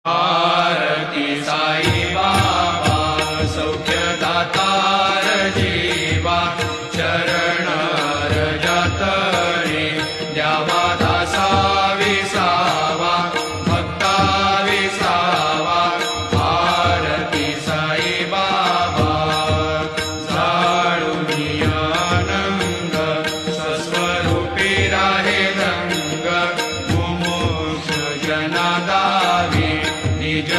आरती साई बाबा सौख्यदातार जीवा चरण रजतरी द्यावा दासा विसावा भक्ता विसावा आरती साई बाबा जाळुनी आनंद स्वस्वरूपी राहे रंग मुमुक्ष जना दावी निज